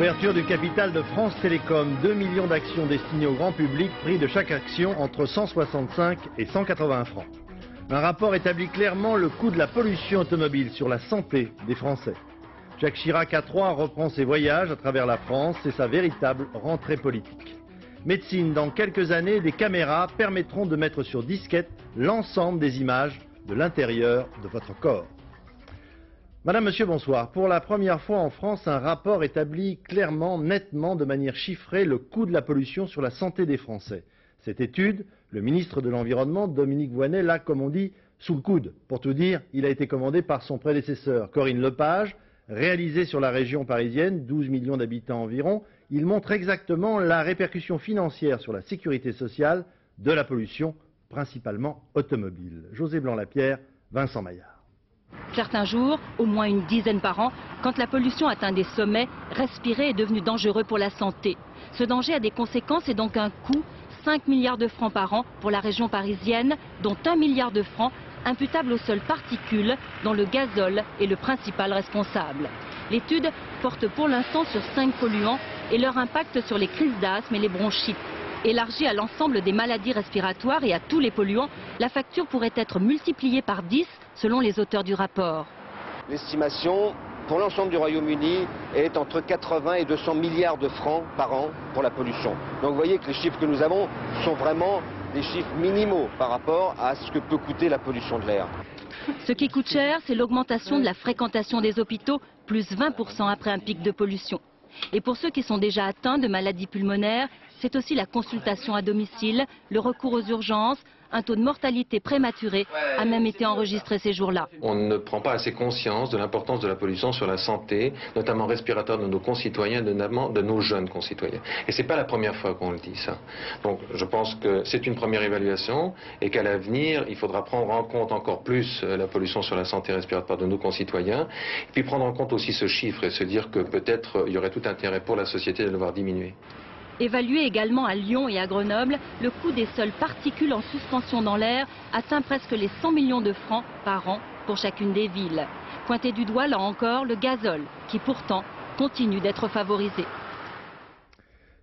Ouverture du capital de France Télécom, 2 millions d'actions destinées au grand public, prix de chaque action entre 165 et 180 francs. Un rapport établit clairement le coût de la pollution automobile sur la santé des Français. Jacques Chirac à 3 reprend ses voyages à travers la France, c'est sa véritable rentrée politique. Médecine, dans quelques années, des caméras permettront de mettre sur disquette l'ensemble des images de l'intérieur de votre corps. Madame, Monsieur, bonsoir. Pour la première fois en France, un rapport établit clairement, nettement, de manière chiffrée, le coût de la pollution sur la santé des Français. Cette étude, le ministre de l'Environnement, Dominique Voynet, l'a, comme on dit, sous le coude. Pour tout dire, il a été commandé par son prédécesseur, Corinne Lepage, réalisé sur la région parisienne, 12 millions d'habitants environ. Il montre exactement la répercussion financière sur la sécurité sociale de la pollution, principalement automobile. José Blanc-Lapierre, Vincent Maillard. Certains jours, au moins une dizaine par an, quand la pollution atteint des sommets, respirer est devenu dangereux pour la santé. Ce danger a des conséquences et donc un coût, 5 milliards de francs par an pour la région parisienne, dont 1 milliard de francs imputable aux seules particules dont le gazole est le principal responsable. L'étude porte pour l'instant sur 5 polluants et leur impact sur les crises d'asthme et les bronchites. Élargie à l'ensemble des maladies respiratoires et à tous les polluants, la facture pourrait être multipliée par 10 selon les auteurs du rapport. L'estimation pour l'ensemble du Royaume-Uni est entre 80 et 200 milliards de francs par an pour la pollution. Donc vous voyez que les chiffres que nous avons sont vraiment des chiffres minimaux par rapport à ce que peut coûter la pollution de l'air. Ce qui coûte cher, c'est l'augmentation de la fréquentation des hôpitaux, plus 20% après un pic de pollution. Et pour ceux qui sont déjà atteints de maladies pulmonaires, c'est aussi la consultation à domicile, le recours aux urgences. Un taux de mortalité prématurée a même été enregistré ces jours-là. On ne prend pas assez conscience de l'importance de la pollution sur la santé, notamment respiratoire de nos concitoyens, notamment de nos jeunes concitoyens. Et ce n'est pas la première fois qu'on le dit, ça. Donc je pense que c'est une première évaluation et qu'à l'avenir, il faudra prendre en compte encore plus la pollution sur la santé respiratoire de nos concitoyens, et puis prendre en compte aussi ce chiffre et se dire que peut-être il y aurait tout intérêt pour la société de le voir diminuer. Évalué également à Lyon et à Grenoble, le coût des seules particules en suspension dans l'air atteint presque les 100 millions de francs par an pour chacune des villes. Pointé du doigt, là encore, le gazole, qui pourtant continue d'être favorisé.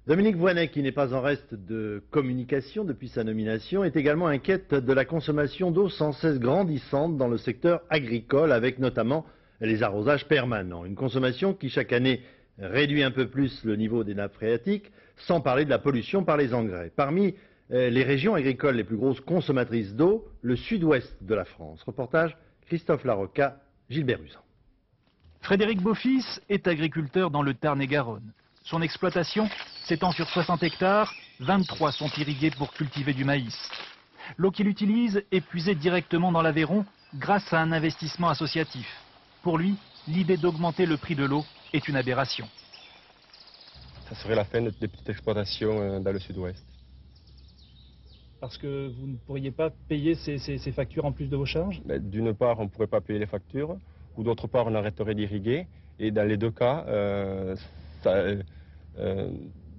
Dominique Voynet, qui n'est pas en reste de communication depuis sa nomination, est également inquiète de la consommation d'eau sans cesse grandissante dans le secteur agricole, avec notamment les arrosages permanents. Une consommation qui, chaque année, réduit un peu plus le niveau des nappes phréatiques, sans parler de la pollution par les engrais. Parmi les régions agricoles les plus grosses consommatrices d'eau, le sud-ouest de la France. Reportage Christophe Larocca, Gilbert Ruzan. Frédéric Beaufils est agriculteur dans le Tarn-et-Garonne. Son exploitation s'étend sur 60 hectares, 23 sont irrigués pour cultiver du maïs. L'eau qu'il utilise est puisée directement dans l'Aveyron grâce à un investissement associatif. Pour lui, l'idée d'augmenter le prix de l'eau est une aberration. Ça serait la fin des petites exploitations dans le sud-ouest. Parce que vous ne pourriez pas payer ces factures en plus de vos charges? D'une part, on ne pourrait pas payer les factures, ou d'autre part, on arrêterait d'irriguer. Et dans les deux cas,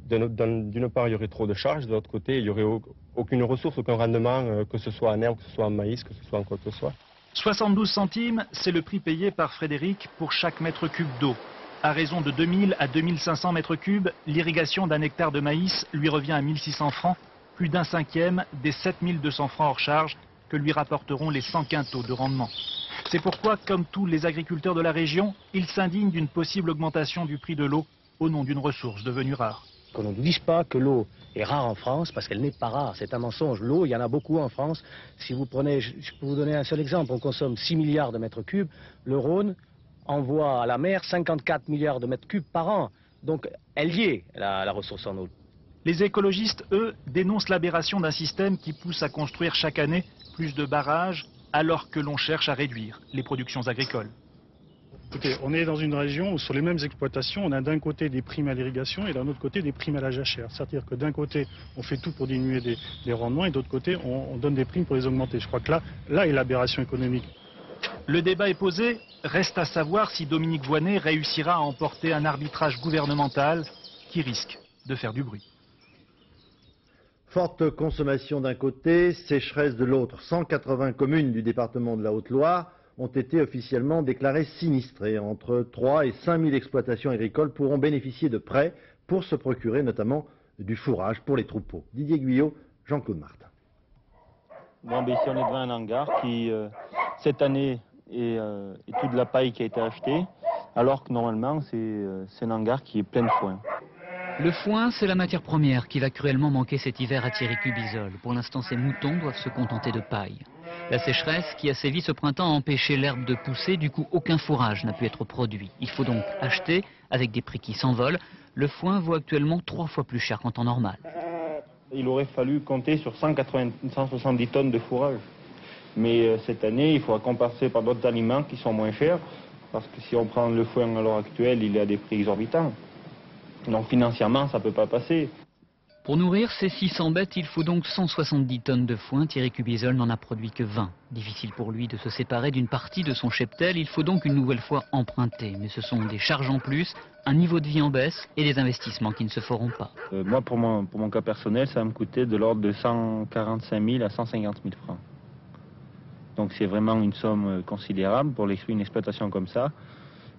d'une part, il y aurait trop de charges, de l'autre côté, il n'y aurait aucune ressource, aucun rendement, que ce soit en herbe, que ce soit en maïs, que ce soit en quoi que ce soit. 72 centimes, c'est le prix payé par Frédéric pour chaque mètre cube d'eau. À raison de 2000 à 2500 mètres cubes, l'irrigation d'un hectare de maïs lui revient à 1600 francs, plus d'un cinquième des 7200 francs hors charge que lui rapporteront les 100 quintaux de rendement. C'est pourquoi, comme tous les agriculteurs de la région, il s'indigne d'une possible augmentation du prix de l'eau au nom d'une ressource devenue rare. Qu'on ne nous dise pas que l'eau est rare en France, parce qu'elle n'est pas rare, c'est un mensonge. L'eau, il y en a beaucoup en France. Si vous prenez, je peux vous donner un seul exemple, on consomme 6 milliards de mètres cubes, le Rhône envoie à la mer 54 milliards de mètres cubes par an. Donc elle y est, la ressource en eau. Les écologistes, eux, dénoncent l'aberration d'un système qui pousse à construire chaque année plus de barrages, alors que l'on cherche à réduire les productions agricoles. Écoutez, on est dans une région où sur les mêmes exploitations, on a d'un côté des primes à l'irrigation et d'un autre côté des primes à la jachère. C'est-à-dire que d'un côté, on fait tout pour diminuer des rendements et d'autre côté, on donne des primes pour les augmenter. Je crois que là est l'aberration économique. Le débat est posé, reste à savoir si Dominique Voynet réussira à emporter un arbitrage gouvernemental qui risque de faire du bruit. Forte consommation d'un côté, sécheresse de l'autre. 180 communes du département de la Haute-Loire ont été officiellement déclarés sinistrés. Entre 3 et 5 000 exploitations agricoles pourront bénéficier de prêts pour se procurer notamment du fourrage pour les troupeaux. Didier Guyot, Jean-Claude Martin. Bon, ben ici on est devant un hangar qui, cette année, est toute la paille qui a été achetée, alors que normalement c'est un hangar qui est plein de foin. Le foin, c'est la matière première qui va cruellement manquer cet hiver à Thierry-Cubizol. Pour l'instant, ces moutons doivent se contenter de paille. La sécheresse qui a sévi ce printemps a empêché l'herbe de pousser, du coup aucun fourrage n'a pu être produit. Il faut donc acheter avec des prix qui s'envolent. Le foin vaut actuellement 3 fois plus cher qu'en temps normal. Il aurait fallu compter sur 170 tonnes de fourrage. Mais cette année, il faudra compenser par d'autres aliments qui sont moins chers, parce que si on prend le foin à l'heure actuelle, il est à des prix exorbitants. Donc financièrement, ça ne peut pas passer. Pour nourrir ces 600 bêtes, il faut donc 170 tonnes de foin. Thierry-Cubizol n'en a produit que 20. Difficile pour lui de se séparer d'une partie de son cheptel. Il faut donc une nouvelle fois emprunter. Mais ce sont des charges en plus, un niveau de vie en baisse et des investissements qui ne se feront pas. Moi, pour mon cas personnel, ça va me coûter de l'ordre de 145 000 à 150 000 francs. Donc c'est vraiment une somme considérable pour une exploitation comme ça.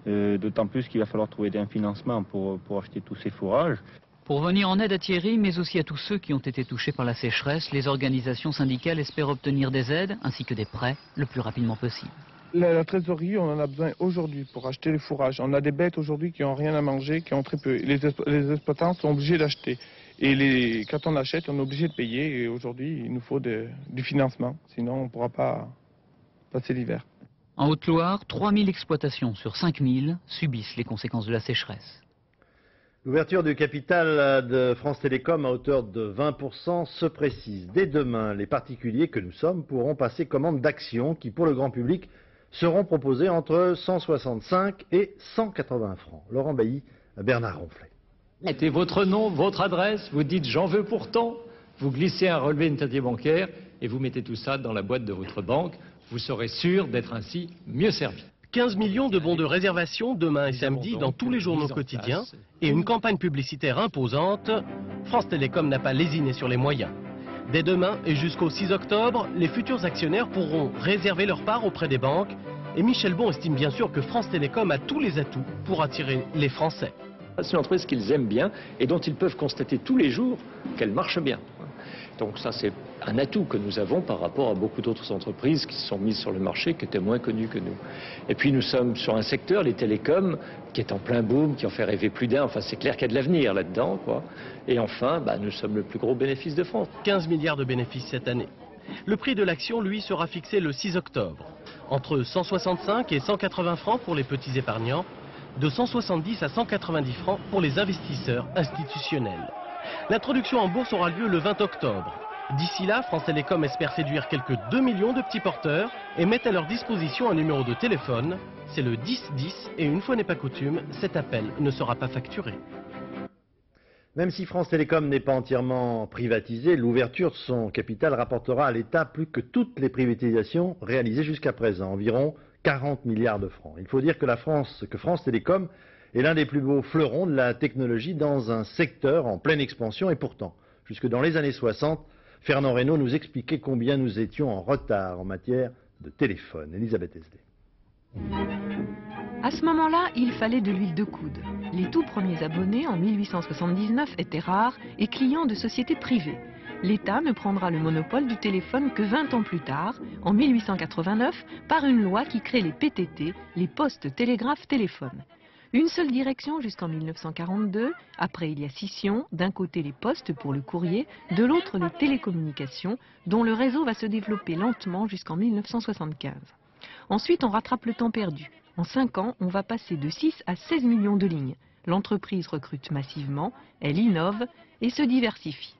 D'autant plus qu'il va falloir trouver un financement pour acheter tous ces fourrages. Pour venir en aide à Thierry, mais aussi à tous ceux qui ont été touchés par la sécheresse, les organisations syndicales espèrent obtenir des aides ainsi que des prêts le plus rapidement possible. La trésorerie, on en a besoin aujourd'hui pour acheter les fourrages. On a des bêtes aujourd'hui qui n'ont rien à manger, qui ont très peu. Les exploitants sont obligés d'acheter. Et quand on achète, on est obligé de payer. Et aujourd'hui, il nous faut du financement. Sinon, on ne pourra pas passer l'hiver. En Haute-Loire, 3000 exploitations sur 5000 subissent les conséquences de la sécheresse. L'ouverture du capital de France Télécom à hauteur de 20% se précise. Dès demain, les particuliers que nous sommes pourront passer commande d'actions qui, pour le grand public, seront proposées entre 165 et 180 francs. Laurent Bailly, Bernard Ronflet. Mettez votre nom, votre adresse, vous dites « j'en veux pourtant », vous glissez un relevé d'identité bancaire et vous mettez tout ça dans la boîte de votre banque. Vous serez sûr d'être ainsi mieux servi. 15 millions de bons de réservation demain et samedi dans tous les journaux quotidiens et une campagne publicitaire imposante. France Télécom n'a pas lésiné sur les moyens. Dès demain et jusqu'au 6 octobre, les futurs actionnaires pourront réserver leur part auprès des banques. Et Michel Bon estime bien sûr que France Télécom a tous les atouts pour attirer les Français. C'est une entreprise qu'ils aiment bien et dont ils peuvent constater tous les jours qu'elle marche bien. Donc ça, c'est un atout que nous avons par rapport à beaucoup d'autres entreprises qui se sont mises sur le marché, qui étaient moins connues que nous. Et puis nous sommes sur un secteur, les télécoms, qui est en plein boom, qui en fait rêver plus d'un. Enfin, c'est clair qu'il y a de l'avenir là-dedans, quoi. Et enfin, nous sommes le plus gros bénéfice de France. 15 milliards de bénéfices cette année. Le prix de l'action, lui, sera fixé le 6 octobre. Entre 165 et 180 francs pour les petits épargnants, de 170 à 190 francs pour les investisseurs institutionnels. L'introduction en bourse aura lieu le 20 octobre. D'ici là, France Télécom espère séduire quelques 2 millions de petits porteurs et met à leur disposition un numéro de téléphone. C'est le 1010 et une fois n'est pas coutume, cet appel ne sera pas facturé. Même si France Télécom n'est pas entièrement privatisée, l'ouverture de son capital rapportera à l'État plus que toutes les privatisations réalisées jusqu'à présent, environ 40 milliards de francs. Il faut dire que France Télécom est l'un des plus beaux fleurons de la technologie dans un secteur en pleine expansion. Et pourtant, jusque dans les années 60, Fernand Reynaud nous expliquait combien nous étions en retard en matière de téléphone. Elisabeth Esdé. À ce moment-là, il fallait de l'huile de coude. Les tout premiers abonnés, en 1879, étaient rares et clients de sociétés privées. L'État ne prendra le monopole du téléphone que 20 ans plus tard, en 1889, par une loi qui crée les PTT, les postes télégraphes téléphones. Une seule direction jusqu'en 1942, après il y a scission, d'un côté les postes pour le courrier, de l'autre les télécommunications, dont le réseau va se développer lentement jusqu'en 1975. Ensuite, on rattrape le temps perdu. En 5 ans, on va passer de 6 à 16 millions de lignes. L'entreprise recrute massivement, elle innove et se diversifie.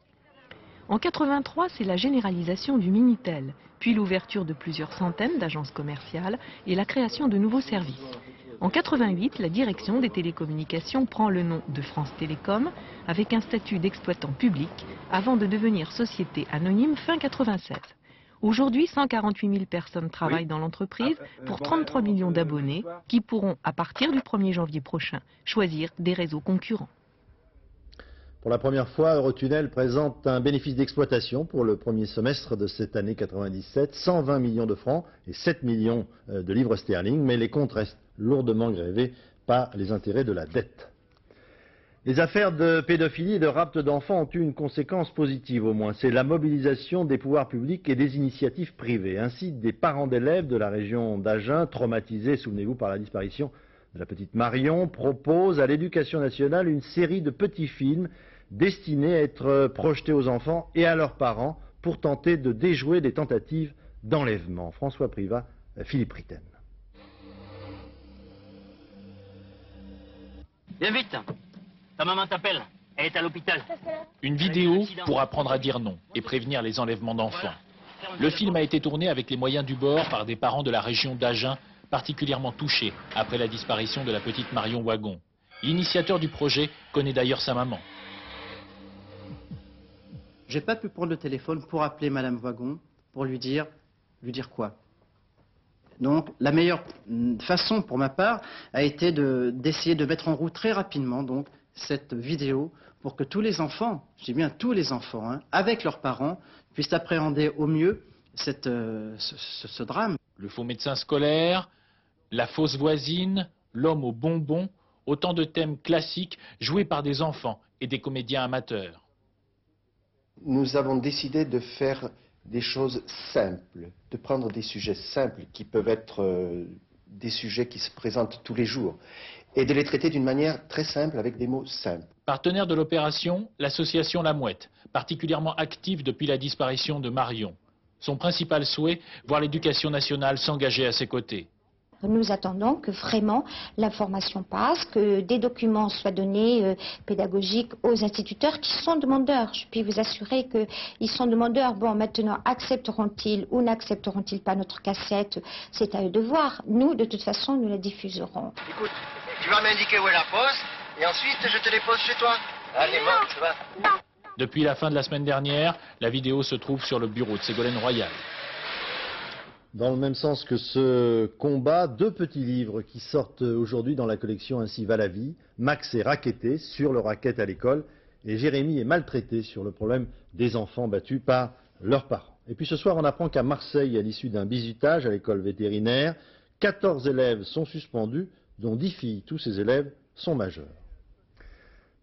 En 83, c'est la généralisation du Minitel, puis l'ouverture de plusieurs centaines d'agences commerciales et la création de nouveaux services. En 88, la direction des télécommunications prend le nom de France Télécom avec un statut d'exploitant public avant de devenir société anonyme fin 96. Aujourd'hui, 148 000 personnes travaillent dans l'entreprise pour 33 millions d'abonnés qui pourront, à partir du 1er janvier prochain, choisir des réseaux concurrents. Pour la première fois, Eurotunnel présente un bénéfice d'exploitation pour le premier semestre de cette année 97, 120 millions de francs et 7 millions de livres sterling, mais les comptes restent lourdement grevés par les intérêts de la dette. Les affaires de pédophilie et de rapt d'enfants ont eu une conséquence positive au moins, c'est la mobilisation des pouvoirs publics et des initiatives privées. Ainsi, des parents d'élèves de la région d'Agen, traumatisés, souvenez-vous, par la disparition de la petite Marion, proposent à l'Éducation nationale une série de petits films destinés à être projetés aux enfants et à leurs parents pour tenter de déjouer des tentatives d'enlèvement. François Privat, Philippe Ritten. Viens vite, ta maman t'appelle, elle est à l'hôpital. Une vidéo pour apprendre à dire non et prévenir les enlèvements d'enfants. Le film a été tourné avec les moyens du bord par des parents de la région d'Agen, particulièrement touchés après la disparition de la petite Marion Wagon. L'initiateur du projet connaît d'ailleurs sa maman. J'ai pas pu prendre le téléphone pour appeler Madame Wagon, pour lui dire quoi? Donc la meilleure façon pour ma part a été d'essayer de mettre en route très rapidement donc, cette vidéo pour que tous les enfants, je dis bien tous les enfants, hein, avec leurs parents, puissent appréhender au mieux ce drame. Le faux médecin scolaire, la fausse voisine, l'homme au bonbon, autant de thèmes classiques joués par des enfants et des comédiens amateurs. Nous avons décidé de faire des choses simples, de prendre des sujets simples qui peuvent être des sujets qui se présentent tous les jours et de les traiter d'une manière très simple avec des mots simples. Partenaire de l'opération, l'association La Mouette, particulièrement active depuis la disparition de Marion. Son principal souhait, voir l'Éducation nationale s'engager à ses côtés. Nous attendons que vraiment l'information passe, que des documents soient donnés pédagogiques aux instituteurs qui sont demandeurs. Je puis vous assurer qu'ils sont demandeurs. Bon, maintenant, accepteront-ils ou n'accepteront-ils pas notre cassette? C'est à eux de voir. Nous, de toute façon, nous la diffuserons. Écoute, tu vas m'indiquer où est la poste et ensuite je te dépose chez toi. Allez, monte, tu vas. Depuis la fin de la semaine dernière, la vidéo se trouve sur le bureau de Ségolène Royal. Dans le même sens que ce combat, deux petits livres qui sortent aujourd'hui dans la collection Ainsi va la vie. Max est racketté sur le racket à l'école et Jérémy est maltraité sur le problème des enfants battus par leurs parents. Et puis ce soir, on apprend qu'à Marseille, à l'issue d'un bizutage à l'école vétérinaire, 14 élèves sont suspendus, dont 10 filles. Tous ces élèves sont majeurs.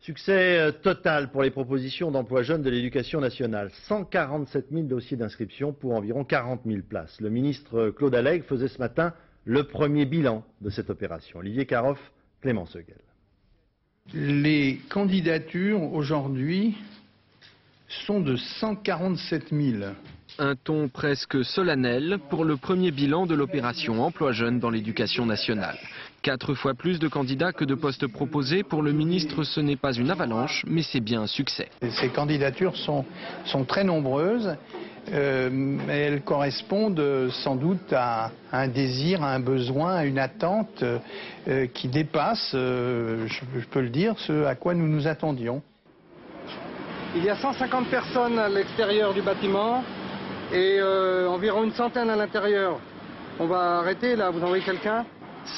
Succès total pour les propositions d'emploi jeunes de l'Éducation nationale. 147 000 dossiers d'inscription pour environ 40 000 places. Le ministre Claude Allègre faisait ce matin le premier bilan de cette opération. Olivier Caroff, Clément Seguel. Les candidatures aujourd'hui sont de 147 000. Un ton presque solennel pour le premier bilan de l'opération Emploi Jeunes dans l'Éducation nationale. 4 fois plus de candidats que de postes proposés. Pour le ministre, ce n'est pas une avalanche, mais c'est bien un succès. Ces candidatures sont très nombreuses, mais elles correspondent sans doute à un désir, à un besoin, à une attente qui dépasse, je peux le dire, ce à quoi nous nous attendions. Il y a 150 personnes à l'extérieur du bâtiment et environ une centaine à l'intérieur. On va arrêter là, vous envoyez quelqu'un ?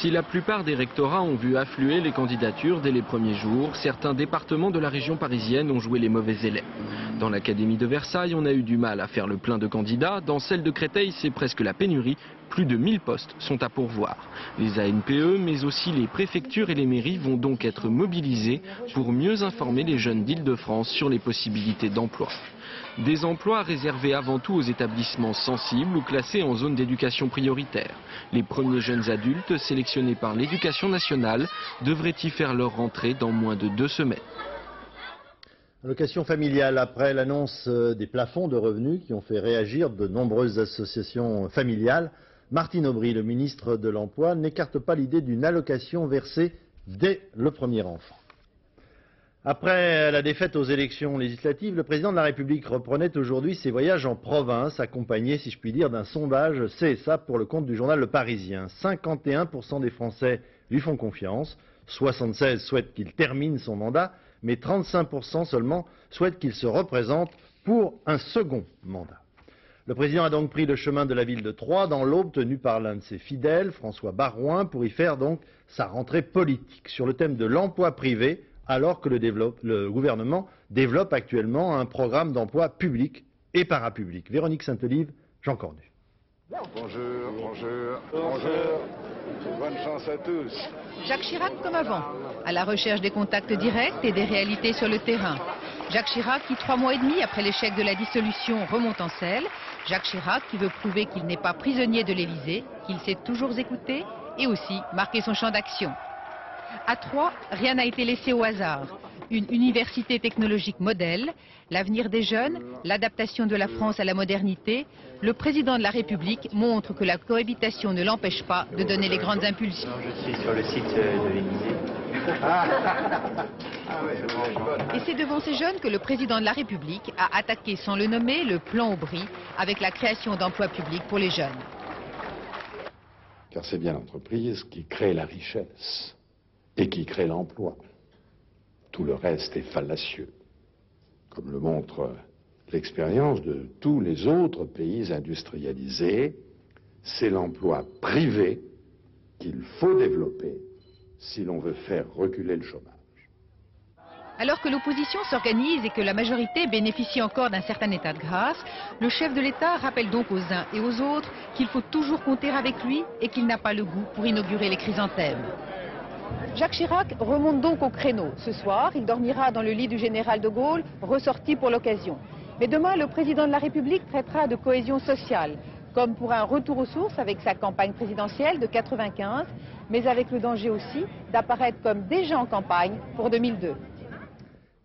Si la plupart des rectorats ont vu affluer les candidatures dès les premiers jours, certains départements de la région parisienne ont joué les mauvais élèves. Dans l'académie de Versailles, on a eu du mal à faire le plein de candidats. Dans celle de Créteil, c'est presque la pénurie. Plus de 1000 postes sont à pourvoir. Les ANPE, mais aussi les préfectures et les mairies vont donc être mobilisés pour mieux informer les jeunes d'Île-de-France sur les possibilités d'emploi. Des emplois réservés avant tout aux établissements sensibles ou classés en zone d'éducation prioritaire. Les premiers jeunes adultes sélectionnés par l'Éducation nationale devraient y faire leur rentrée dans moins de 2 semaines. Allocation familiale, après l'annonce des plafonds de revenus qui ont fait réagir de nombreuses associations familiales, Martine Aubry, le ministre de l'Emploi, n'écarte pas l'idée d'une allocation versée dès le premier enfant. Après la défaite aux élections législatives, le président de la République reprenait aujourd'hui ses voyages en province, accompagné, si je puis dire, d'un sondage CSA pour le compte du journal Le Parisien. 51% des Français lui font confiance, 76% souhaitent qu'il termine son mandat, mais 35% seulement souhaitent qu'il se représente pour un second mandat. Le président a donc pris le chemin de la ville de Troyes, dans l'Aube, tenu par l'un de ses fidèles, François Baroin, pour y faire donc sa rentrée politique. Sur le thème de l'emploi privé, alors que le gouvernement développe actuellement un programme d'emploi public et parapublic. Véronique Sainte-Olive, Jean Cornu. Bonjour, bonjour, bonjour. Bonne chance à tous. Jacques Chirac comme avant, à la recherche des contacts directs et des réalités sur le terrain. Jacques Chirac qui, 3 mois et demi après l'échec de la dissolution, remonte en selle. Jacques Chirac qui veut prouver qu'il n'est pas prisonnier de l'Élysée, qu'il sait toujours écouter et aussi marquer son champ d'action. À Troyes, rien n'a été laissé au hasard. Une université technologique modèle, l'avenir des jeunes, l'adaptation de la France à la modernité, le président de la République montre que la cohabitation ne l'empêche pas de donner les grandes impulsions. Je suis sur le site de l'Élysée. Et c'est devant ces jeunes que le président de la République a attaqué sans le nommer le plan Aubry avec la création d'emplois publics pour les jeunes. Car c'est bien l'entreprise qui crée la richesse et qui crée l'emploi. Tout le reste est fallacieux, comme le montre l'expérience de tous les autres pays industrialisés. C'est l'emploi privé qu'il faut développer si l'on veut faire reculer le chômage. Alors que l'opposition s'organise et que la majorité bénéficie encore d'un certain état de grâce, le chef de l'État rappelle donc aux uns et aux autres qu'il faut toujours compter avec lui et qu'il n'a pas le goût pour inaugurer les chrysanthèmes. Jacques Chirac remonte donc au créneau. Ce soir, il dormira dans le lit du général de Gaulle, ressorti pour l'occasion. Mais demain, le président de la République traitera de cohésion sociale, comme pour un retour aux sources avec sa campagne présidentielle de 95, mais avec le danger aussi d'apparaître comme déjà en campagne pour 2002.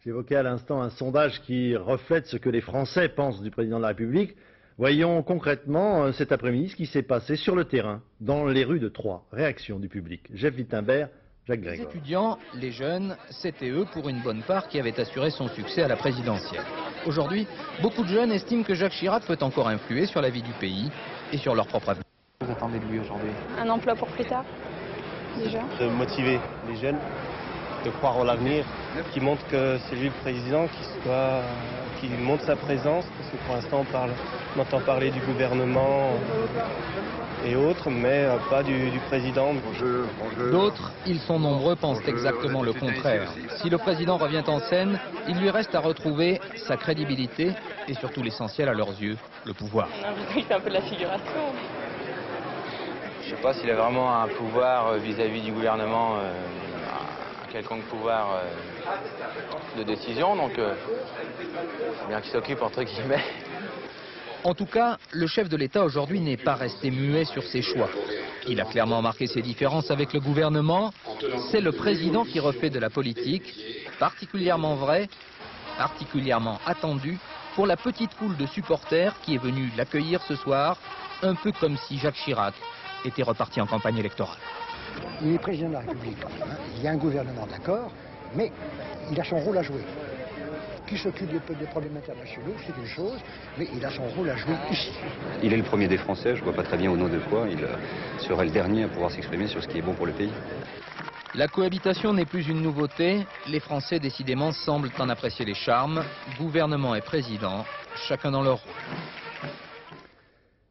J'évoquais à l'instant un sondage qui reflète ce que les Français pensent du président de la République. Voyons concrètement cet après-midi ce qui s'est passé sur le terrain, dans les rues de Troyes. Réaction du public. Jeff Wittenberg, Jacques Grégoire. Les étudiants, les jeunes, c'était eux pour une bonne part qui avaient assuré son succès à la présidentielle. Aujourd'hui, beaucoup de jeunes estiment que Jacques Chirac peut encore influer sur la vie du pays et sur leur propre avenir. Vous attendez de lui aujourd'hui? Un emploi pour plus tard, déjà. De motiver les jeunes, de croire en l'avenir, qui montre que c'est lui le président, qui montre sa présence, parce que pour l'instant on entend parler du gouvernement et autres, mais pas du président. D'autres, ils sont nombreux, pensent exactement le contraire. Si le président revient en scène, il lui reste à retrouver sa crédibilité et surtout l'essentiel à leurs yeux, le pouvoir. On a l'impression que c'est un peu de la figuration. Je ne sais pas s'il a vraiment un pouvoir vis-à-vis du gouvernement, un quelconque pouvoir de décision, donc c'est bien qu'il s'occupe entre guillemets. En tout cas, le chef de l'État aujourd'hui n'est pas resté muet sur ses choix. Il a clairement marqué ses différences avec le gouvernement. C'est le président qui refait de la politique, particulièrement vrai, particulièrement attendu pour la petite foule de supporters qui est venue l'accueillir ce soir, un peu comme si Jacques Chirac était reparti en campagne électorale. Il est président de la République, il y a un gouvernement d'accord, mais il a son rôle à jouer. Qui s'occupe des problèmes internationaux, c'est une chose, mais il a son rôle à jouer ici. Il est le premier des Français, je ne vois pas très bien au nom de quoi il serait le dernier à pouvoir s'exprimer sur ce qui est bon pour le pays. La cohabitation n'est plus une nouveauté, les Français décidément semblent en apprécier les charmes, gouvernement et président, chacun dans leur rôle.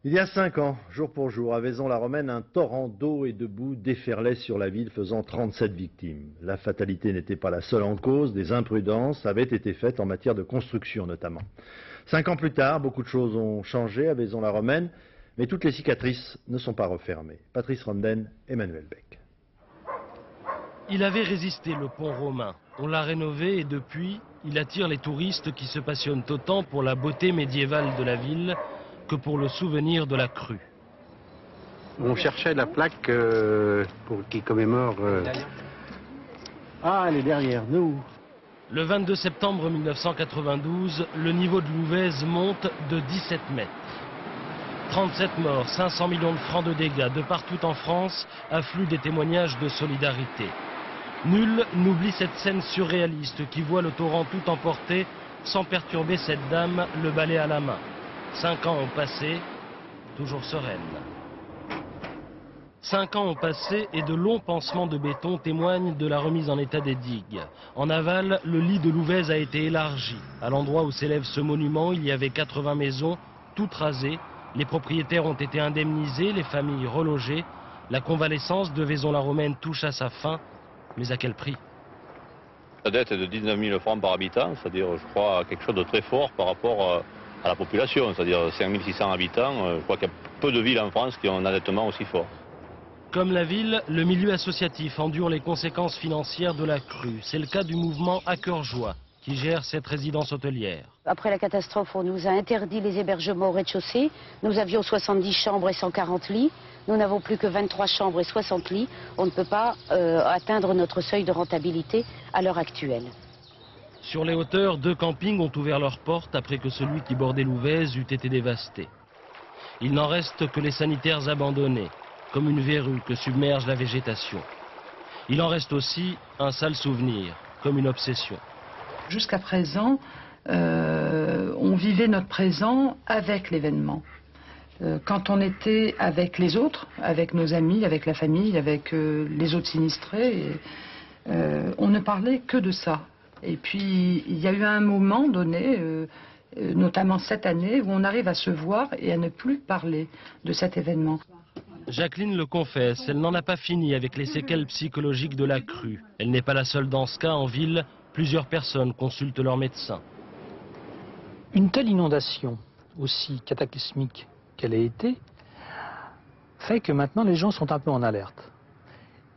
Il y a 5 ans, jour pour jour, à Vaison-la-Romaine, un torrent d'eau et de boue déferlait sur la ville, faisant 37 victimes. La fatalité n'était pas la seule en cause, des imprudences avaient été faites en matière de construction notamment. 5 ans plus tard, beaucoup de choses ont changé à Vaison-la-Romaine, mais toutes les cicatrices ne sont pas refermées. Patrice Ronden, Emmanuel Beck. Il avait résisté, le pont romain. On l'a rénové et depuis, il attire les touristes qui se passionnent autant pour la beauté médiévale de la ville que pour le souvenir de la crue. On cherchait la plaque qui commémore... Ah, elle est derrière nous. Le 22 septembre 1992, le niveau de l'Ouvèze monte de 17 mètres. 37 morts, 500 millions de francs de dégâts. De partout en France affluent des témoignages de solidarité. Nul n'oublie cette scène surréaliste qui voit le torrent tout emporter sans perturber cette dame, le balai à la main. 5 ans ont passé, toujours sereine. 5 ans ont passé et de longs pansements de béton témoignent de la remise en état des digues. En aval, le lit de l'Ouvèze a été élargi. À l'endroit où s'élève ce monument, il y avait 80 maisons, toutes rasées. Les propriétaires ont été indemnisés, les familles relogées. La convalescence de Vaison-la-Romaine touche à sa fin, mais à quel prix ? La dette est de 19 000 francs par habitant, c'est-à-dire, je crois, quelque chose de très fort par rapport à la population, c'est-à-dire 5 600 habitants. Je crois qu'il y a peu de villes en France qui ont un endettement aussi fort. Comme la ville, le milieu associatif endure les conséquences financières de la crue. C'est le cas du mouvement À Cœur Joie, qui gère cette résidence hôtelière. Après la catastrophe, on nous a interdit les hébergements au rez-de-chaussée. Nous avions 70 chambres et 140 lits. Nous n'avons plus que 23 chambres et 60 lits. On ne peut pas atteindre notre seuil de rentabilité à l'heure actuelle. Sur les hauteurs, 2 campings ont ouvert leurs portes après que celui qui bordait l'Ouvèze eût été dévasté. Il n'en reste que les sanitaires abandonnés, comme une verrue que submerge la végétation. Il en reste aussi un sale souvenir, comme une obsession. Jusqu'à présent, on vivait notre présent avec l'événement. Quand on était avec les autres, avec nos amis, avec la famille, avec les autres sinistrés, on ne parlait que de ça. Et puis, il y a eu un moment donné, notamment cette année, où on arrive à se voir et à ne plus parler de cet événement. Jacqueline le confesse, elle n'en a pas fini avec les séquelles psychologiques de la crue. Elle n'est pas la seule dans ce cas. En ville, plusieurs personnes consultent leur médecin. Une telle inondation, aussi cataclysmique qu'elle ait été, fait que maintenant les gens sont un peu en alerte.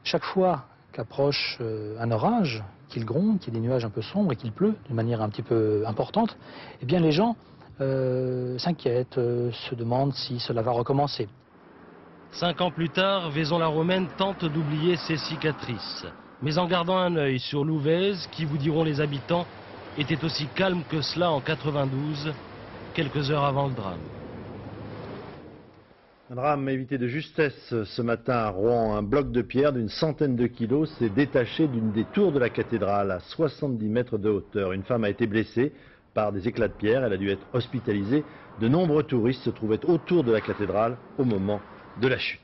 Chaque fois qu'approche un orage, qu'il gronde, qu'il y ait des nuages un peu sombres et qu'il pleut d'une manière un petit peu importante, eh bien les gens s'inquiètent, se demandent si cela va recommencer. 5 ans plus tard, Vaison-la-Romaine tente d'oublier ses cicatrices. Mais en gardant un œil sur l'Ouvèze, qui, vous diront les habitants, était aussi calme que cela en 92, quelques heures avant le drame. Un drame évité de justesse ce matin à Rouen. Un bloc de pierre d'une centaine de kilos s'est détaché d'une des tours de la cathédrale à 70 mètres de hauteur. Une femme a été blessée par des éclats de pierre. Elle a dû être hospitalisée. De nombreux touristes se trouvaient autour de la cathédrale au moment de la chute.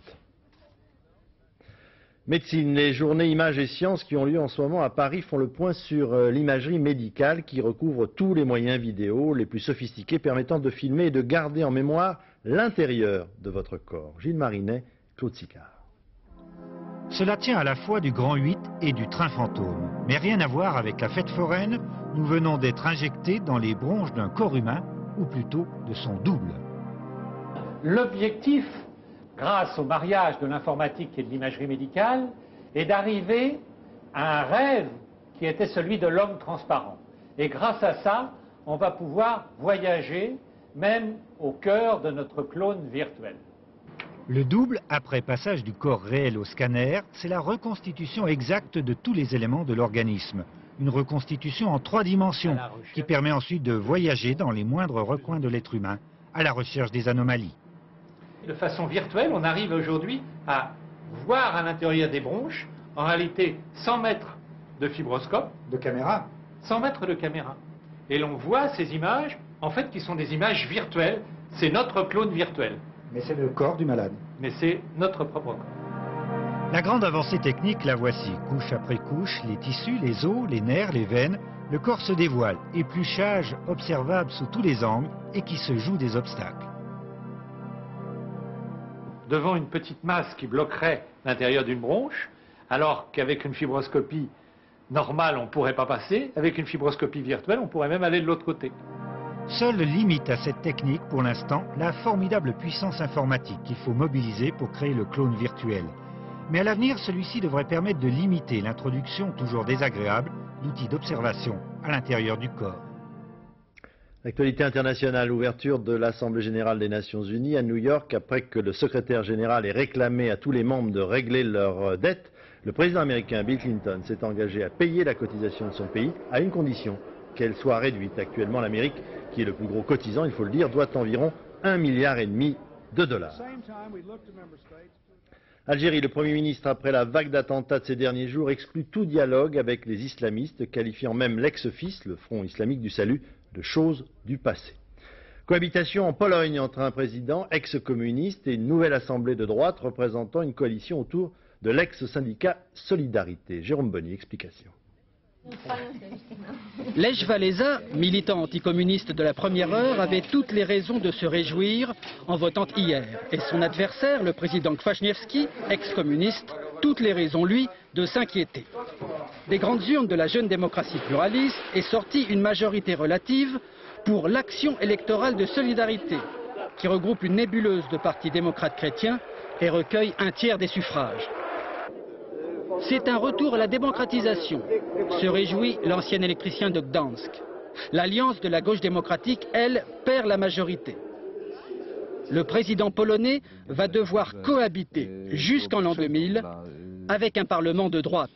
Médecine, les journées images et sciences qui ont lieu en ce moment à Paris font le point sur l'imagerie médicale qui recouvre tous les moyens vidéo les plus sophistiqués permettant de filmer et de garder en mémoire l'intérieur de votre corps. Gilles Marinet, Claude Sicard. Cela tient à la fois du Grand 8 et du train fantôme. Mais rien à voir avec la fête foraine, nous venons d'être injectés dans les bronches d'un corps humain, ou plutôt de son double. L'objectif, grâce au mariage de l'informatique et de l'imagerie médicale, est d'arriver à un rêve qui était celui de l'homme transparent. Et grâce à ça, on va pouvoir voyager même au cœur de notre clone virtuel. Le double, après passage du corps réel au scanner, c'est la reconstitution exacte de tous les éléments de l'organisme. Une reconstitution en 3 dimensions qui permet ensuite de voyager dans les moindres recoins de l'être humain à la recherche des anomalies. De façon virtuelle, on arrive aujourd'hui à voir à l'intérieur des bronches, en réalité 100 mètres de fibroscope. De caméra. 100 mètres de caméra. Et l'on voit ces images, en fait, qui sont des images virtuelles. C'est notre clone virtuel. Mais c'est le corps du malade. Mais c'est notre propre corps. La grande avancée technique, la voici. Couche après couche, les tissus, les os, les nerfs, les veines, le corps se dévoile. Épluchage observable sous tous les angles et qui se joue des obstacles. Devant une petite masse qui bloquerait l'intérieur d'une bronche, alors qu'avec une fibroscopie normale, on ne pourrait pas passer. Avec une fibroscopie virtuelle, on pourrait même aller de l'autre côté. Seule limite à cette technique, pour l'instant, la formidable puissance informatique qu'il faut mobiliser pour créer le clone virtuel. Mais à l'avenir, celui-ci devrait permettre de limiter l'introduction, toujours désagréable, d'outils d'observation à l'intérieur du corps. L'actualité internationale, ouverture de l'Assemblée générale des Nations Unies à New York après que le secrétaire général ait réclamé à tous les membres de régler leurs dettes. Le président américain Bill Clinton s'est engagé à payer la cotisation de son pays à une condition, qu'elle soit réduite. Actuellement, l'Amérique, qui est le plus gros cotisant, il faut le dire, doit environ 1,5 milliard de dollars. Algérie, le Premier ministre, après la vague d'attentats de ces derniers jours, exclut tout dialogue avec les islamistes, qualifiant même l'ex-FIS, le Front islamique du salut, de choses du passé. Cohabitation en Pologne entre un président ex-communiste et une nouvelle assemblée de droite représentant une coalition autour de l'ex-syndicat Solidarité. Jérôme Bonny, explication. Lech Walesa, militant anticommuniste de la première heure, avait toutes les raisons de se réjouir en votant hier. Et son adversaire, le président Kwaśniewski, ex-communiste, toutes les raisons, lui, de s'inquiéter. des grandes urnes de la jeune démocratie pluraliste est sortie une majorité relative pour l'Action électorale de solidarité, qui regroupe une nébuleuse de partis démocrates chrétiens et recueille un tiers des suffrages. C'est un retour à la démocratisation, se réjouit l'ancien électricien de Gdansk. L'alliance de la gauche démocratique, elle, perd la majorité. Le président polonais va devoir cohabiter jusqu'en l'an 2000 avec un parlement de droite.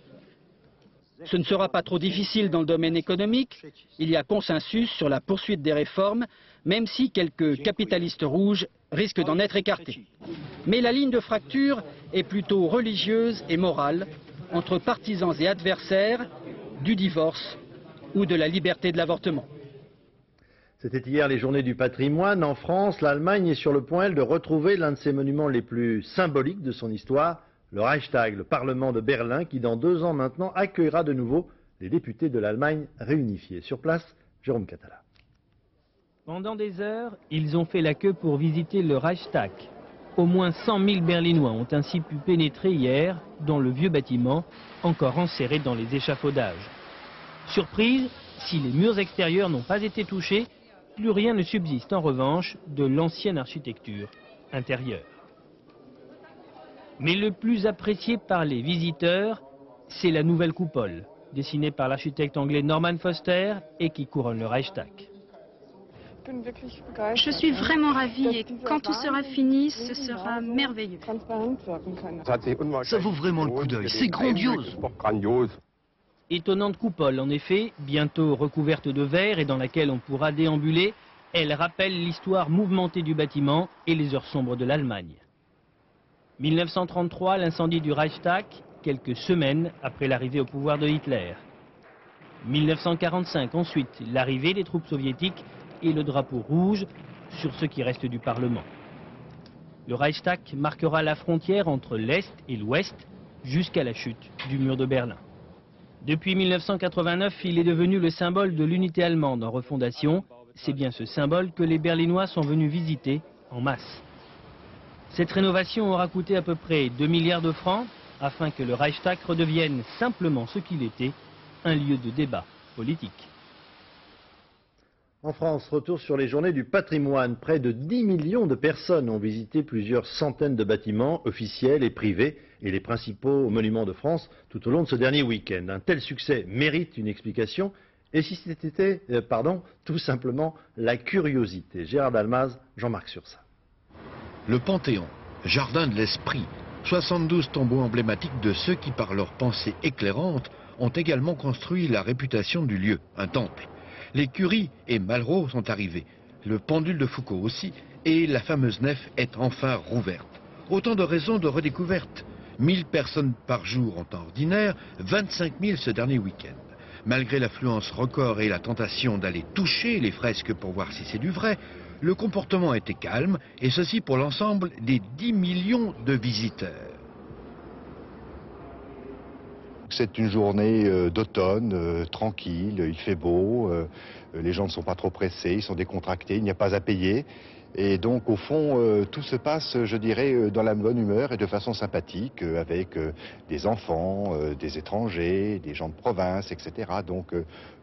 Ce ne sera pas trop difficile dans le domaine économique. Il y a consensus sur la poursuite des réformes, même si quelques capitalistes rouges risquent d'en être écartés. Mais la ligne de fracture est plutôt religieuse et morale entre partisans et adversaires du divorce ou de la liberté de l'avortement. C'était hier les Journées du patrimoine. En France, l'Allemagne est sur le point de retrouver l'un de ses monuments les plus symboliques de son histoire, le Reichstag, le Parlement de Berlin, qui dans 2 ans maintenant accueillera de nouveau les députés de l'Allemagne réunifiés. Sur place, Jérôme Catala. Pendant des heures, ils ont fait la queue pour visiter le Reichstag. Au moins 100 000 Berlinois ont ainsi pu pénétrer hier dans le vieux bâtiment, encore enserré dans les échafaudages. Surprise, si les murs extérieurs n'ont pas été touchés, plus rien ne subsiste en revanche de l'ancienne architecture intérieure. Mais le plus apprécié par les visiteurs, c'est la nouvelle coupole, dessinée par l'architecte anglais Norman Foster et qui couronne le Reichstag. Je suis vraiment ravie et quand tout sera fini, ce sera merveilleux. Ça vaut vraiment le coup d'œil, c'est grandiose. Étonnante coupole en effet, bientôt recouverte de verre et dans laquelle on pourra déambuler, elle rappelle l'histoire mouvementée du bâtiment et les heures sombres de l'Allemagne. 1933, l'incendie du Reichstag, quelques semaines après l'arrivée au pouvoir de Hitler. 1945, ensuite, l'arrivée des troupes soviétiques et le drapeau rouge sur ce qui reste du Parlement. Le Reichstag marquera la frontière entre l'Est et l'Ouest jusqu'à la chute du mur de Berlin. Depuis 1989, il est devenu le symbole de l'unité allemande en refondation. C'est bien ce symbole que les Berlinois sont venus visiter en masse. Cette rénovation aura coûté à peu près 2 milliards de francs afin que le Reichstag redevienne simplement ce qu'il était, un lieu de débat politique. En France, retour sur les Journées du patrimoine. Près de 10 millions de personnes ont visité plusieurs centaines de bâtiments officiels et privés et les principaux monuments de France tout au long de ce dernier week-end. Un tel succès mérite une explication. Et si c'était, tout simplement la curiosité. Gérard Dalmaz, Jean-Marc Sursa. Le Panthéon, jardin de l'esprit, 72 tombeaux emblématiques de ceux qui, par leurs pensées éclairantes, ont également construit la réputation du lieu, un temple. Les Curie et Malraux sont arrivés, le pendule de Foucault aussi, et la fameuse nef est enfin rouverte. Autant de raisons de redécouverte. 1000 personnes par jour en temps ordinaire, 25 000 ce dernier week-end. Malgré l'affluence record et la tentation d'aller toucher les fresques pour voir si c'est du vrai, le comportement était calme, et ceci pour l'ensemble des 10 millions de visiteurs. C'est une journée d'automne, tranquille, il fait beau, les gens ne sont pas trop pressés, ils sont décontractés, il n'y a pas à payer. Et donc au fond, tout se passe, je dirais, dans la bonne humeur et de façon sympathique, avec des enfants, des étrangers, des gens de province, etc. Donc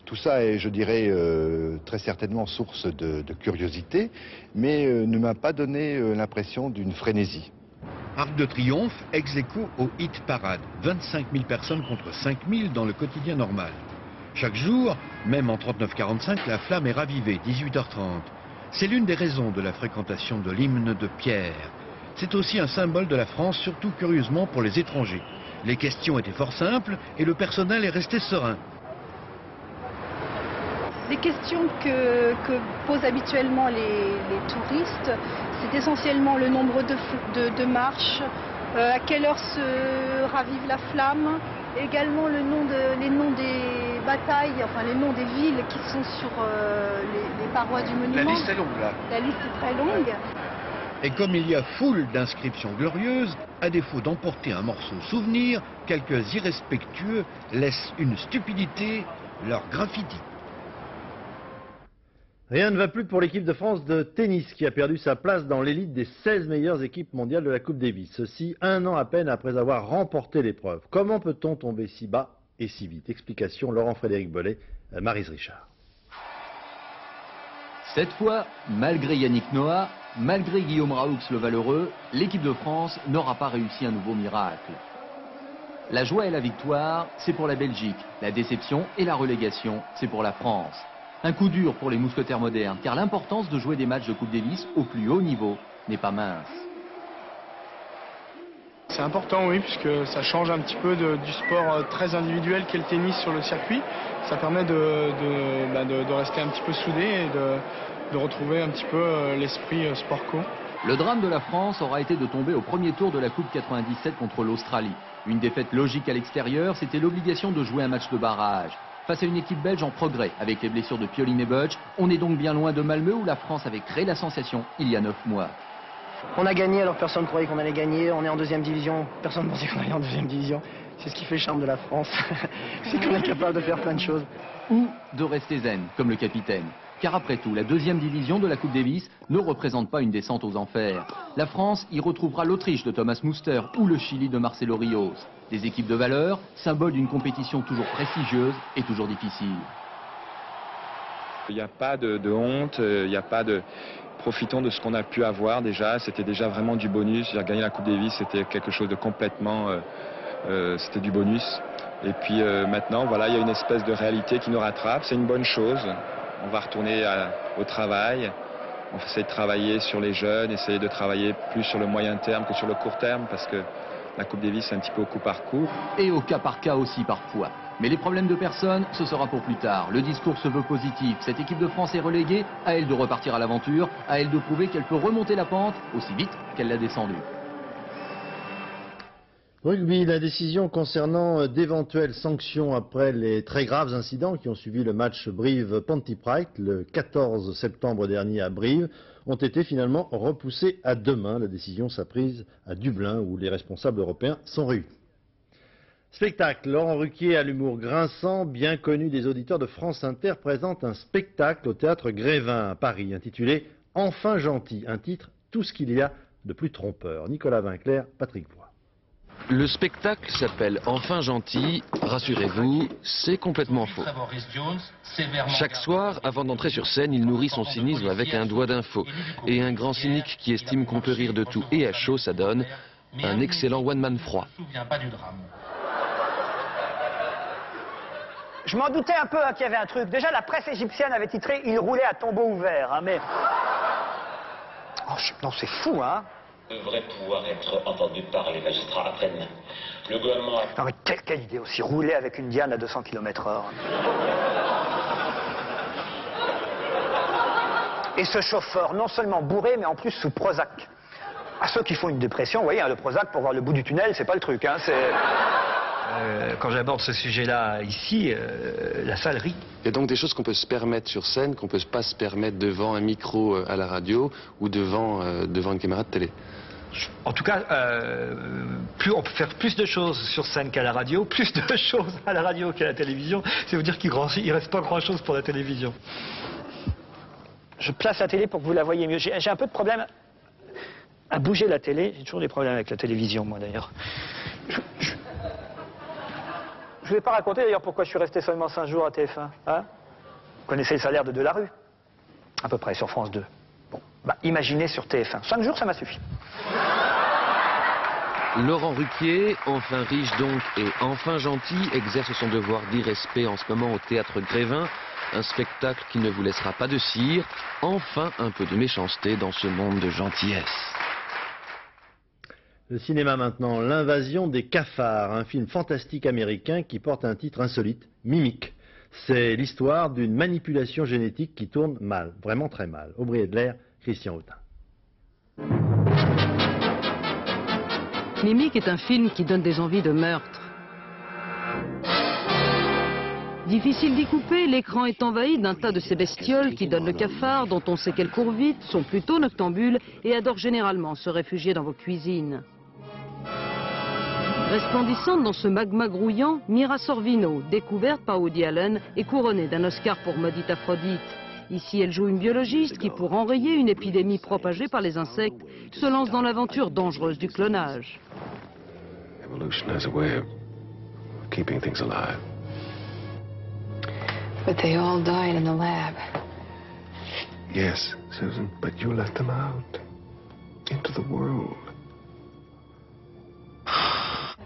tout ça est, je dirais, très certainement source de curiosité, mais ne m'a pas donné l'impression d'une frénésie. Arc de Triomphe, ex-aequo au hit parade. 25 000 personnes contre 5 000 dans le quotidien normal. Chaque jour, même en 39-45, la flamme est ravivée, 18h30. C'est l'une des raisons de la fréquentation de l'hymne de Pierre. C'est aussi un symbole de la France, surtout curieusement pour les étrangers. Les questions étaient fort simples et le personnel est resté serein. Les questions que posent habituellement les touristes, c'est essentiellement le nombre de marches, à quelle heure se ravive la flamme, également les noms des batailles, enfin les noms des villes qui sont sur les parois du monument. La liste est longue là. La liste est très longue. Et comme il y a foule d'inscriptions glorieuses, à défaut d'emporter un morceau souvenir, quelques irrespectueux laissent une stupidité leur graffiti. Rien ne va plus pour l'équipe de France de tennis qui a perdu sa place dans l'élite des 16 meilleures équipes mondiales de la Coupe Davis. Ceci 1 an à peine après avoir remporté l'épreuve. Comment peut-on tomber si bas et si vite. Explication Laurent-Frédéric Bollet, Maryse Richard. Cette fois, malgré Yannick Noah, malgré Guillaume Raoux le valeureux, l'équipe de France n'aura pas réussi un nouveau miracle. La joie et la victoire, c'est pour la Belgique. La déception et la relégation, c'est pour la France. Un coup dur pour les mousquetaires modernes, car l'importance de jouer des matchs de Coupe Davis au plus haut niveau n'est pas mince. C'est important, oui, puisque ça change un petit peu du sport très individuel qu'est le tennis sur le circuit. Ça permet de rester un petit peu soudé et de retrouver un petit peu l'esprit sport co. Le drame de la France aura été de tomber au premier tour de la Coupe 97 contre l'Australie. Une défaite logique à l'extérieur, c'était l'obligation de jouer un match de barrage. Face à une équipe belge en progrès, avec les blessures de Pioline et Butch, on est donc bien loin de Malmö où la France avait créé la sensation il y a 9 mois. On a gagné alors personne ne croyait qu'on allait gagner, on est en deuxième division, personne ne pensait qu'on allait en deuxième division. C'est ce qui fait le charme de la France, c'est qu'on est capable de faire plein de choses. Ou de rester zen, comme le capitaine. Car après tout, la deuxième division de la Coupe Davis ne représente pas une descente aux enfers. La France y retrouvera l'Autriche de Thomas Muster ou le Chili de Marcelo Rios. Des équipes de valeur, symbole d'une compétition toujours prestigieuse et toujours difficile. Il n'y a pas de honte, il n'y a pas de... Profitons de ce qu'on a pu avoir déjà, c'était déjà vraiment du bonus. J'ai gagné la Coupe Davis, c'était quelque chose de complètement... c'était du bonus. Et puis maintenant, voilà, il y a une espèce de réalité qui nous rattrape, c'est une bonne chose. On va retourner au travail, on essaie de travailler sur les jeunes, essayer de travailler plus sur le moyen terme que sur le court terme, parce que la Coupe Davis, c'est un petit peu au coup par coup. Et au cas par cas aussi parfois. Mais les problèmes de personne, ce sera pour plus tard. Le discours se veut positif. Cette équipe de France est reléguée, à elle de repartir à l'aventure, à elle de prouver qu'elle peut remonter la pente aussi vite qu'elle l'a descendue. Rugby, la décision concernant d'éventuelles sanctions après les très graves incidents qui ont suivi le match Brive-Pontypridd le 14 septembre dernier à Brive ont été finalement repoussées à demain. La décision sera prise à Dublin où les responsables européens sont réunis. Spectacle. Laurent Ruquier, à l'humour grinçant, bien connu des auditeurs de France Inter, présente un spectacle au théâtre Grévin à Paris intitulé « Enfin gentil », un titre « Tout ce qu'il y a de plus trompeur ». Nicolas Vinclair, Patrick Voix. Le spectacle s'appelle Enfin gentil, rassurez-vous, c'est complètement faux. Chaque soir, avant d'entrer sur scène, il nourrit son cynisme avec un doigt d'info. Et un grand cynique qui estime qu'on peut rire de tout et à chaud, ça donne un excellent one-man froid. Je m'en doutais un peu qu'il y avait un truc. Déjà, la presse égyptienne avait titré « Il roulait à tombeau ouvert ». Mais... Oh, non, c'est fou, hein. Devrait pouvoir être entendu par les magistrats après-demain. Le gouvernement a... Non mais quelle idée aussi, rouler avec une Diane à 200 km/h. Et ce chauffeur, non seulement bourré, mais en plus sous Prozac. À ceux qui font une dépression, vous voyez, hein, le Prozac pour voir le bout du tunnel, c'est pas le truc, hein, c'est... Quand j'aborde ce sujet-là ici, la salle rit. Il y a donc des choses qu'on peut se permettre sur scène, qu'on ne peut pas se permettre devant un micro à la radio ou devant une caméra de télé. En tout cas, on peut faire plus de choses sur scène qu'à la radio, plus de choses à la radio qu'à la télévision. C'est vous dire qu'il ne reste pas grand-chose pour la télévision. Je place la télé pour que vous la voyez mieux. J'ai un peu de problème à bouger la télé. J'ai toujours des problèmes avec la télévision, moi d'ailleurs. Je ne vais pas raconter d'ailleurs pourquoi je suis resté seulement 5 jours à TF1. Hein, vous connaissez le salaire de Delarue, à peu près, sur France 2. Bon, bah, imaginez sur TF1. 5 jours, ça m'a suffi. Laurent Ruquier, enfin riche donc et enfin gentil, exerce son devoir d'irrespect en ce moment au théâtre Grévin. Un spectacle qui ne vous laissera pas de cire. Enfin un peu de méchanceté dans ce monde de gentillesse. Le cinéma maintenant, L'invasion des cafards, un film fantastique américain qui porte un titre insolite, Mimique. C'est l'histoire d'une manipulation génétique qui tourne mal, vraiment très mal. Aubry Edler, Christian Autain. Mimique est un film qui donne des envies de meurtre. Difficile d'y couper, l'écran est envahi d'un tas de ces bestioles qui donnent le cafard, dont on sait qu'elles courent vite, sont plutôt noctambules et adorent généralement se réfugier dans vos cuisines. Resplendissante dans ce magma grouillant, Mira Sorvino, découverte par Woody Allen, est couronnée d'un Oscar pour Maudite Aphrodite. Ici, elle joue une biologiste qui, pour enrayer une épidémie propagée par les insectes, se lance dans l'aventure dangereuse du clonage. keeping things alive. But they all died in the lab. Yes, Susan, but you let them out into the world.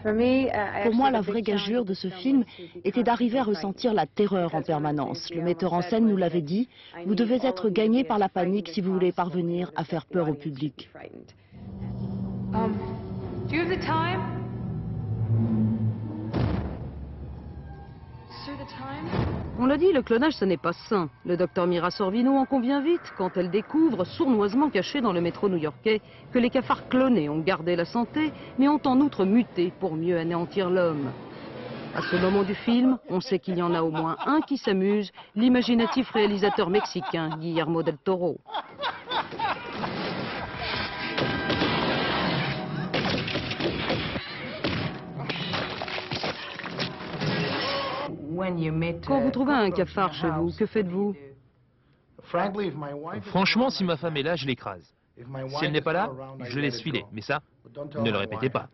Pour moi, la vraie gageure de ce film était d'arriver à ressentir la terreur en permanence. Le metteur en scène nous l'avait dit, vous devez être gagné par la panique si vous voulez parvenir à faire peur au public. Do you have the time? Sir, the time? On l'a dit, le clonage, ce n'est pas sain. Le docteur Mira Sorvino en convient vite quand elle découvre, sournoisement cachée dans le métro new-yorkais, que les cafards clonés ont gardé la santé, mais ont en outre muté pour mieux anéantir l'homme. À ce moment du film, on sait qu'il y en a au moins un qui s'amuse, l'imaginatif réalisateur mexicain Guillermo del Toro. Quand vous trouvez un cafard chez vous, que faites-vous? Franchement, si ma femme est là, je l'écrase. Si elle n'est pas là, je laisse filer. Mais ça, ne le répétez pas.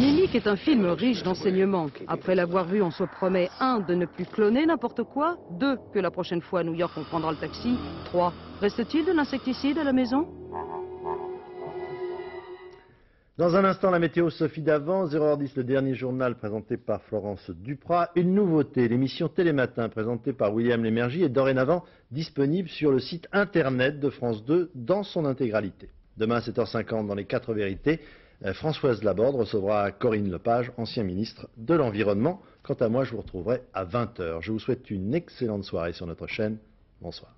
Mimic est un film riche d'enseignements. Après l'avoir vu, on se promet 1. de ne plus cloner n'importe quoi, 2. que la prochaine fois à New York on prendra le taxi, 3. reste-t-il de l'insecticide à la maison? Dans un instant, la météo Sophie Davant, 0h10, le dernier journal présenté par Florence Duprat. Une nouveauté, l'émission Télématin présentée par William Lémergie est dorénavant disponible sur le site internet de France 2 dans son intégralité. Demain à 7h50 dans les 4 vérités, Françoise Laborde recevra Corinne Lepage, ancien ministre de l'Environnement. Quant à moi, je vous retrouverai à 20h. Je vous souhaite une excellente soirée sur notre chaîne. Bonsoir.